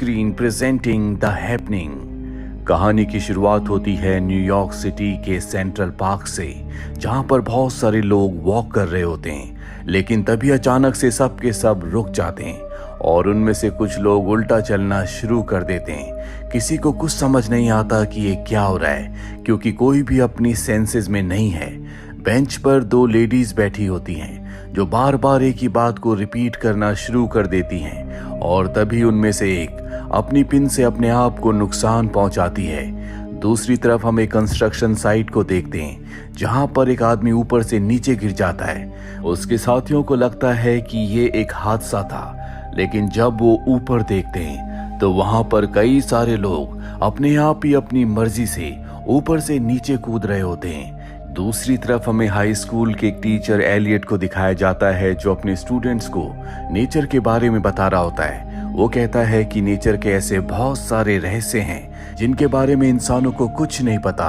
Screen presenting the happening. कहानी की शुरुआत होती है न्यूयॉर्क सिटी के सेंट्रल पार्क से, जहां पर बहुत सारे लोग वॉक कर रहे होते हैं। लेकिन तभी अचानक से सब के सब रुक जाते हैं और उनमें से कुछ लोग उल्टा चलना शुरू कर देते हैं। किसी को कुछ समझ नहीं आता कि ये क्या हो रहा है, क्योंकि कोई भी अपनी सेंसेस में नहीं है। बेंच पर दो लेडीज बैठी होती हैं जो बार बार एक ही बात को रिपीट करना शुरू कर देती हैं, और तभी उनमें से एक अपनी पिन से अपने आप को नुकसान पहुंचाती है। दूसरी तरफ हम एक कंस्ट्रक्शन साइट को देखते हैं, जहां पर एक आदमी ऊपर से नीचे गिर जाता है। उसके साथियों को लगता है कि ये एक हादसा था, लेकिन जब वो ऊपर देखते हैं तो वहां पर कई सारे लोग अपने आप ही अपनी मर्जी से ऊपर से नीचे कूद रहे होते हैं। दूसरी तरफ हमें हाई स्कूल के एक टीचर एलियट को दिखाया जाता है, जो अपने स्टूडेंट्स को नेचर के बारे में बता रहा होता है। वो कहता है कि नेचर के ऐसे बहुत सारे रहस्य हैं जिनके बारे में इंसानों को कुछ नहीं पता।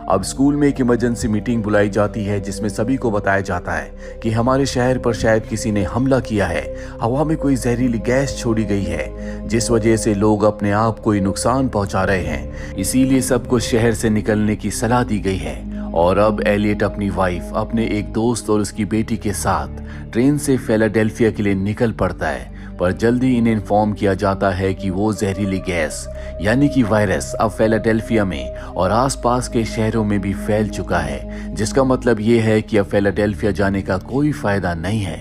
अब स्कूल में एक इमरजेंसी मीटिंग बुलाई जाती है, जिसमें सभी को बताया जाता है कि हमारे शहर पर शायद किसी ने हमला किया है। हवा में कोई जहरीली गैस छोड़ी गई है, जिस वजह से लोग अपने आप को ही नुकसान पहुंचा रहे हैं। इसीलिए सबको शहर से निकलने की सलाह दी गई है। और अब एलियट अपनी वाइफ, अपने एक दोस्त और उसकी बेटी के साथ ट्रेन से फिलाडेल्फिया के लिए निकल पड़ता है। पर जल्दी इन्हें इन्फॉर्म किया जाता है कि वो जहरीली गैस यानी कि वायरस अब फिलाडेल्फिया में और आसपास के शहरों में भी फैल चुका है, जिसका मतलब ये है कि अब फिलाडेल्फिया जाने का कोई फायदा नहीं है।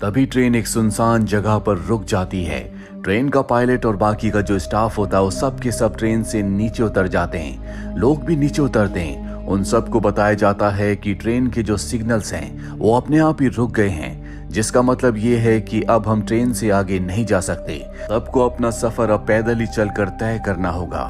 तभी ट्रेन एक सुनसान जगह पर रुक जाती है। ट्रेन का पायलट और बाकी का जो स्टाफ होता है वो सब के सब ट्रेन से नीचे उतर जाते हैं। लोग भी नीचे उतरते हैं। उन सबको बताया जाता है कि ट्रेन के जो सिग्नल्स हैं वो अपने आप ही रुक गए हैं, जिसका मतलब ये है कि अब हम ट्रेन से आगे नहीं जा सकते। सबको अपना सफर अब पैदल ही चलकर तय करना होगा।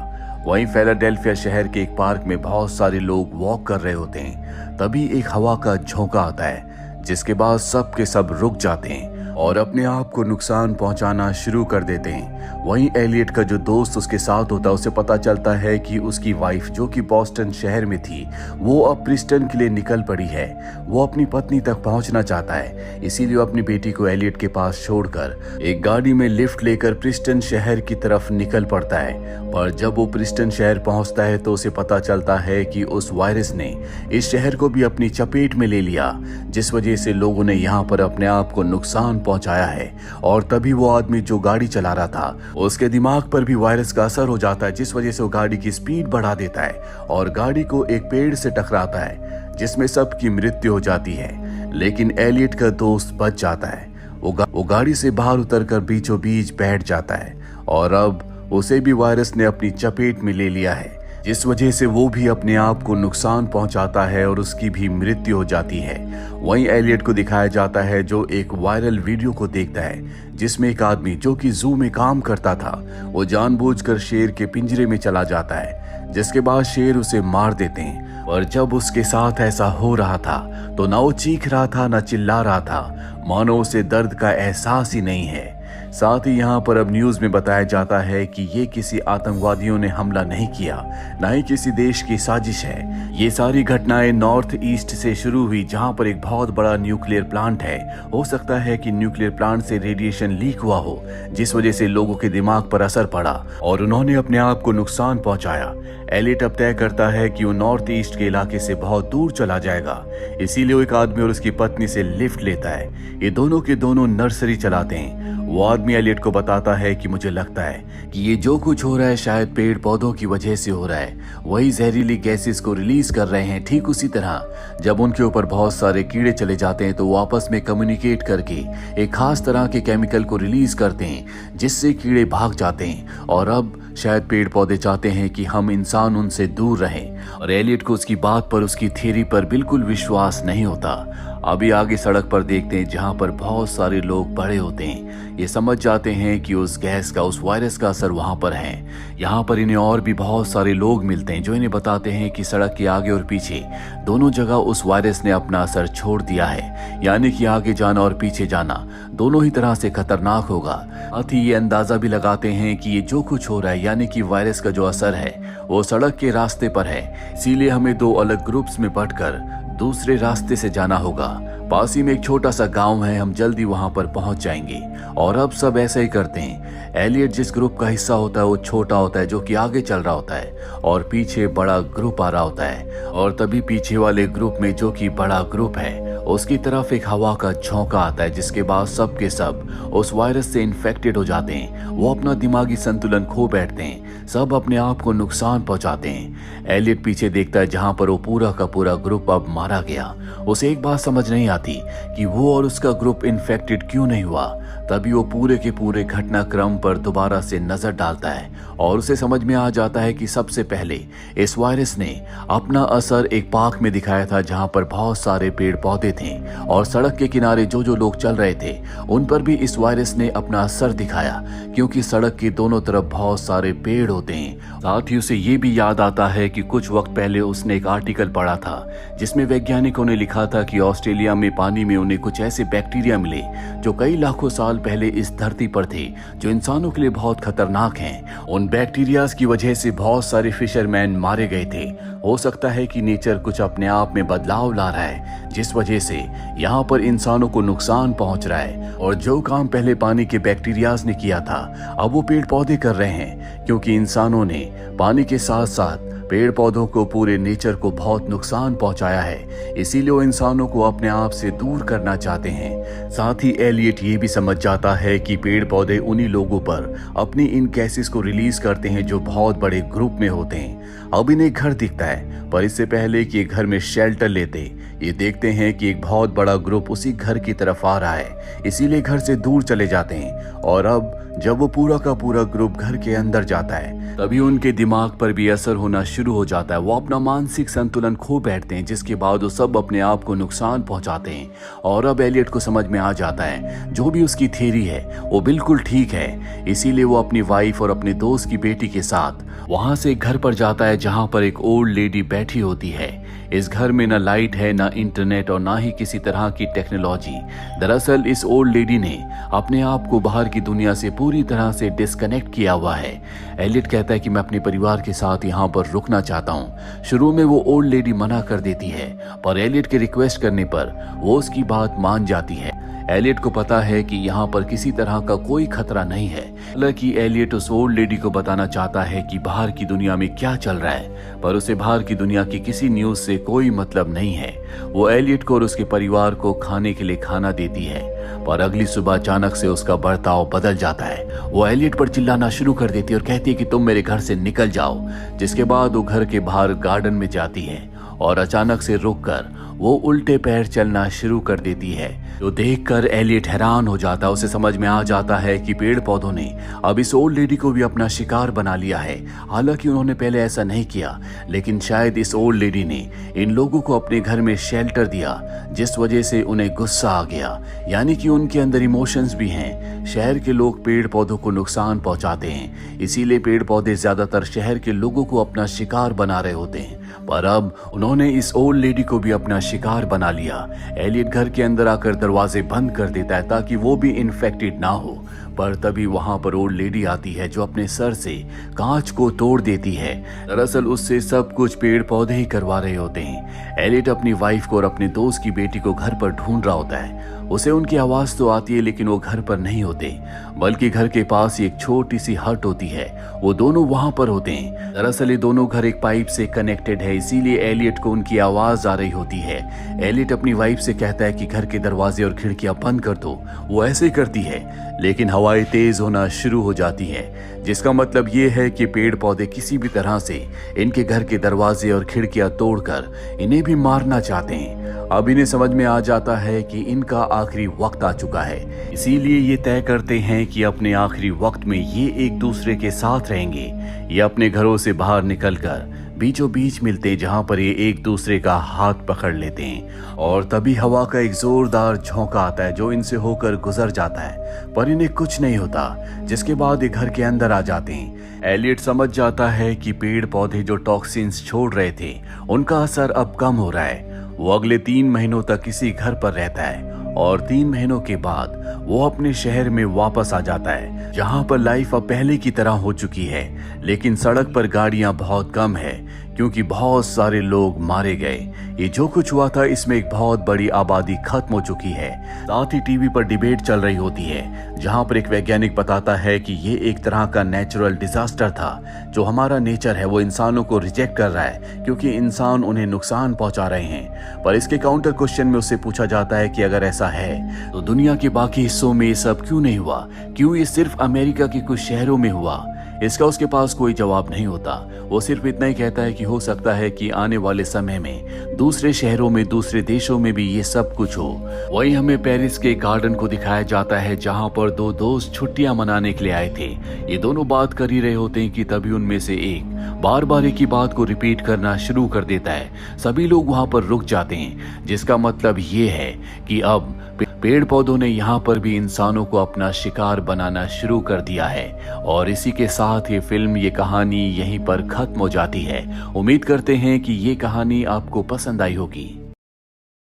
वहीं फिलाडेल्फिया शहर के एक पार्क में बहुत सारे लोग वॉक कर रहे होते हैं। तभी एक हवा का झोंका आता है, जिसके बाद सब के सब रुक जाते हैं और अपने आप को नुकसान पहुंचाना शुरू कर देते हैं। वहीं एलियट का जो दोस्त उसके साथ होता है, उसे पता चलता है कि उसकी वाइफ, जो कि बॉस्टन शहर में थी, वो अब प्रिस्टन के लिए निकल पड़ी है। वो अपनी पत्नी तक पहुंचना चाहता है, इसीलिए वो अपनी बेटी को एलियट के पास छोड़कर एक गाड़ी में लिफ्ट लेकर प्रिस्टन शहर की तरफ निकल पड़ता है। पर जब वो प्रिस्टन शहर पहुंचता है तो उसे पता चलता है कि उस वायरस ने इस शहर को भी अपनी चपेट में ले लिया, जिस वजह से लोगों ने यहाँ पर अपने आप को नुकसान पहुंचाया है। और तभी वो आदमी जो गाड़ी चला रहा था, उसके दिमाग पर भी वायरस का असर हो जाता है, जिस वजह से वो गाड़ी की स्पीड बढ़ा देता है और गाड़ी को एक पेड़ से टकराता है, जिसमें सबकी मृत्यु हो जाती है। लेकिन एलियट का दोस्त बच जाता है। वो गाड़ी से बाहर उतरकर बीचों बीच बैठ जाता है और अब उसे भी वायरस ने अपनी चपेट में ले लिया है, जिस वजह से वो भी अपने आप को नुकसान पहुंचाता है और उसकी भी मृत्यु हो जाती है। वहीं एलियट को दिखाया जाता है, जो एक वायरल वीडियो को देखता है, जिसमें एक आदमी जो कि जू में काम करता था, वो जानबूझकर शेर के पिंजरे में चला जाता है, जिसके बाद शेर उसे मार देते हैं। और जब उसके साथ ऐसा हो रहा था तो ना वो चीख रहा था ना चिल्ला रहा था, मानो उसे दर्द का एहसास ही नहीं है। साथ ही यहाँ पर अब न्यूज में बताया जाता है कि ये किसी आतंकवादियों ने हमला नहीं किया, ना ही किसी देश की साजिश है। ये सारी घटनाएं नॉर्थ ईस्ट से शुरू हुई, जहाँ पर एक बहुत बड़ा न्यूक्लियर प्लांट है। हो सकता है कि न्यूक्लियर प्लांट से रेडिएशन लीक हुआ हो, जिस वजह से लोगों के दिमाग पर असर पड़ा और उन्होंने अपने आप को नुकसान पहुंचाया। एलियट अब तय करता है कि वो नॉर्थ ईस्ट के इलाके से बहुत दूर चला जाएगा, इसीलिए वो एक आदमी और उसकी पत्नी से लिफ्ट लेता है। ये दोनों के दोनों नर्सरी चलाते हैं। वो आदमी एलियट को बताता है कि मुझे लगता है कि ये जो कुछ हो रहा है शायद पेड़ पौधों की वजह से हो रहा है। वही जहरीली गैसेस को रिलीज कर रहे हैं। ठीक उसी तरह जब उनके ऊपर बहुत सारे कीड़े चले जाते हैं तो वो आपस में कम्युनिकेट करके एक खास तरह के केमिकल को रिलीज करते हैं, जिससे कीड़े भाग जाते हैं। और अब शायद पेड़ पौधे चाहते हैं कि हम इंसान उनसे दूर रहें। और एलियट को उसकी बात पर, उसकी थ्योरी पर बिल्कुल विश्वास नहीं होता। अभी आगे सड़क पर देखते हैं, जहां पर बहुत सारे लोग पड़े होते हैं। ये समझ जाते हैं कि उस गैस का, उस वायरस का असर वहां पर है। यहाँ पर इन्हें और भी बहुत सारे लोग मिलते हैं, जो इन्हें बताते हैं कि सड़क के आगे और पीछे दोनों जगह उस वायरस ने अपना असर छोड़ दिया है, यानी कि आगे जाना और पीछे जाना दोनों ही तरह से खतरनाक होगा। साथ ही ये अंदाजा भी लगाते हैं कि ये जो कुछ हो रहा है, यानी कि वायरस का जो असर है, वो सड़क के रास्ते पर है। इसीलिए हमें दो अलग ग्रुप्स में बंटकर दूसरे रास्ते से जाना होगा। पास ही में एक छोटा सा गांव है, हम जल्दी वहां पर पहुंच जाएंगे। और अब सब ऐसा ही करते हैं। एलियट जिस ग्रुप का हिस्सा होता है वो छोटा होता है, जो कि आगे चल रहा होता है, और पीछे बड़ा ग्रुप आ रहा होता है। और तभी पीछे वाले ग्रुप में, जो कि बड़ा ग्रुप है, उसकी तरफ एक हवा का झोंका आता है, जिसके बाद सब के सब उस वायरस से इन्फेक्टेड हो जाते हैं। वो अपना दिमागी संतुलन खो बैठते हैं, सब अपने आप को नुकसान पहुंचाते हैं। एलियट पीछे देखता है जहां पर वो पूरा का पूरा ग्रुप अब मारा गया। उसे एक बात समझ नहीं आती कि वो और उसका ग्रुप इन्फेक्टेड क्यों नहीं हुआ। तभी वो पूरे के पूरे घटनाक्रम पर दोबारा से नजर डालता है और उसे समझ में आ जाता है कि सबसे पहले इस वायरस ने अपना असर एक पार्क में दिखाया था, जहां पर बहुत सारे पेड़ पौधे थे और सड़क के किनारे जो जो लोग चल रहे थे उन पर भी इस वायरस ने अपना असर दिखाया, क्योंकि सड़क के दोनों तरफ बहुत सारे पेड़ होते हैं। साथ ही उसे ये भी याद आता है कि कुछ वक्त पहले उसने एक आर्टिकल पढ़ा था जिसमें वैज्ञानिकों ने लिखा था कि ऑस्ट्रेलिया में पानी में उन्हें कुछ ऐसे बैक्टीरिया मिले जो कई लाखों साल पहले इस धरती पर थे, जो इंसानों के लिए बहुत खतरनाक हैं। उन बैक्टीरियाज की वजह से बहुत सारे फिशरमैन मारे गए थे। हो सकता है कि नेचर कुछ अपने आप में बदलाव ला रहा है, जिस वजह से यहाँ पर इंसानों को नुकसान पहुंच रहा है। और जो काम पहले पानी के बैक्टीरियाज ने किया था, अब वो पेड़ पौधे कर रहे हैं, क्योंकि इंसानों ने पानी के साथ साथ पेड़ पौधों को, पूरे नेचर को बहुत नुकसान पहुंचाया है। इसीलिए वो इंसानों को अपने आप से दूर करना चाहते हैं। साथ ही एलियट ये भी समझ जाता है कि पेड़ पौधे उन्हीं लोगों पर अपनी इन गैसेस को रिलीज करते हैं जो बहुत बड़े ग्रुप में होते हैं। अब इन्हें घर दिखता है, पर इससे पहले कि घर में शेल्टर लेते, ये देखते हैं कि एक बहुत बड़ा ग्रुप उसी घर की तरफ आ रहा है, इसीलिए घर से दूर चले जाते हैं। और अब जब वो पूरा का पूरा ग्रुप घर के अंदर जाता है, तभी उनके दिमाग पर भी असर होना शुरू हो जाता है। वो अपना मानसिक संतुलन खो बैठते हैं, जिसके बाद वो सब अपने आप को नुकसान पहुंचाते हैं। और अब एलियट को समझ में आ जाता है जो भी उसकी थ्योरी है वो बिल्कुल ठीक है। इसीलिए वो अपनी वाइफ और अपने दोस्त की बेटी के साथ वहां से एक घर पर जाता है, जहां पर एक ओल्ड लेडी बैठी होती है। इस घर में ना लाइट है, ना इंटरनेट और ना ही किसी तरह की टेक्नोलॉजी। दरअसल इस ओल्ड लेडी ने अपने आप को बाहर की दुनिया से पूरी तरह से डिस्कनेक्ट किया हुआ है। एलियट कहता है कि मैं अपने परिवार के साथ यहाँ पर रुकना चाहता हूँ। शुरू में वो ओल्ड लेडी मना कर देती है, पर एलियट के रिक्वेस्ट करने पर वो उसकी बात मान जाती है। एलियट को पता है कि यहाँ पर किसी तरह का कोई खतरा नहीं है। हालांकि एलियट उस ओल्ड लेडी को बताना चाहता है कि बाहर की दुनिया में क्या चल रहा है, पर उसे बाहर की दुनिया की किसी न्यूज से कोई मतलब नहीं है। वो एलियट को और उसके परिवार को खाने के लिए खाना देती है, पर अगली सुबह अचानक से उसका बर्ताव बदल जाता है। वो एलियट पर चिल्लाना शुरू कर देती है और कहती है कि तुम मेरे घर से निकल जाओ। जिसके बाद वो घर के बाहर गार्डन में जाती है और अचानक से रुककर वो उल्टे पैर चलना शुरू कर देती है, जो देखकर एलियट हैरान हो जाता है। उसे समझ में आ जाता है कि पेड़ पौधों ने अब इस ओल्ड लेडी को भी अपना शिकार बना लिया है। हालांकि उन्होंने पहले ऐसा नहीं किया, लेकिन शायद इस ओल्ड लेडी ने इन लोगों को अपने घर में शेल्टर दिया, जिस वजह से उन्हें गुस्सा आ गया। यानी कि उनके अंदर इमोशंस भी हैं। शहर के लोग पेड़ पौधों को नुकसान पहुंचाते हैं, इसीलिए पेड़ पौधे ज्यादातर शहर के लोगों को अपना शिकार बना रहे होते हैं। पर अब उन्होंने इस ओल्ड लेडी को भी अपना शिकार बना लिया। एलियट घर के अंदर आकर दरवाजे बंद कर देता है ताकि वो भी इन्फेक्टेड ना हो। पर तभी वहां पर ओल्ड लेडी आती है, जो अपने सर से कांच को तोड़ देती है। दरअसल उससे सब कुछ पेड़ पौधे ही करवा रहे होते हैं। एलियट अपनी वाइफ को और अपने दोस्त की बेटी को घर पर ढूंढ रहा होता है। उसे उनकी आवाज तो आती है, लेकिन वो घर पर नहीं होते, बल्कि घर के पास एक छोटी सी हट होती है। वो दोनों वहां पर होते हैं। दरअसल ये दोनों घर एक पाइप से कनेक्टेड है, इसीलिए एलियट को उनकी आवाज आ रही होती है। एलियट अपनी वाइफ से कहता है कि घर के दरवाजे और खिड़कियां बंद कर दो। वो ऐसे करती है, लेकिन हवाएं तेज होना शुरू हो जाती है, जिसका मतलब ये है कि पेड़ पौधे किसी भी तरह से इनके घर के दरवाजे और खिड़कियां तोड़कर इन्हें भी मारना चाहते हैं। अब इन्हें समझ में आ जाता है कि इनका आखिरी वक्त आ चुका है, इसीलिए ये तय करते हैं कि अपने आखिरी वक्त में ये एक दूसरे के साथ रहेंगे। ये अपने घरों से बाहर निकलकर बीचों बीच मिलते, जहां पर ये एक दूसरे का हाथ पकड़ लेते हैं। और तभी हवा का एक जोरदार झोंका आता है, जो इनसे होकर गुजर जाता है, पर इन्हें कुछ नहीं होता। जिसके बाद ये घर के अंदर आ जाते हैं। एलियट समझ जाता है कि पेड़ पौधे जो टॉक्सिन्स छोड़ रहे थे, उनका असर अब कम हो रहा है। वो अगले 3 महीनों तक इसी घर पर रहता है और 3 महीनों के बाद वो अपने शहर में वापस आ जाता है, जहां पर लाइफ अब पहले की तरह हो चुकी है, लेकिन सड़क पर गाड़ियां बहुत कम है क्योंकि बहुत सारे लोग मारे गए। ये जो कुछ हुआ था इसमें एक बहुत बड़ी आबादी खत्म हो चुकी है। साथ ही टीवी पर डिबेट चल रही होती है, जहां पर एक वैज्ञानिक बताता है कि ये एक तरह का नेचुरल डिजास्टर था। जो हमारा नेचर है वो इंसानों को रिजेक्ट कर रहा है क्योंकि इंसान उन्हें नुकसान पहुंचा रहे हैं। पर इसके काउंटर क्वेश्चन में उससे पूछा जाता है कि अगर ऐसा है तो दुनिया के बाकी हिस्सों में ये सब क्यों नहीं हुआ, क्यों ये सिर्फ अमेरिका के कुछ शहरों में हुआ। इसका उसके पास कोई जवाब नहीं होता। वो सिर्फ इतना ही कहता है कि हो सकता है कि आने वाले समय में दूसरे शहरों में, दूसरे देशों में भी ये सब कुछ हो। वहीं हमें पेरिस के गार्डन को दिखाया जाता है, जहां पर 2 दोस्त छुट्टियां मनाने के लिए आए थे। ये दोनों बात कर ही रहे होते हैं कि तभी उनमें से एक बार बार एक ही बात को रिपीट करना शुरू कर देता है। सभी लोग वहां पर रुक जाते हैं, जिसका मतलब ये है कि अब पेड़ पौधों ने यहाँ पर भी इंसानों को अपना शिकार बनाना शुरू कर दिया है। और इसी के साथ ये फिल्म, ये कहानी यहीं पर खत्म हो जाती है। उम्मीद करते हैं कि ये कहानी आपको पसंद आई होगी।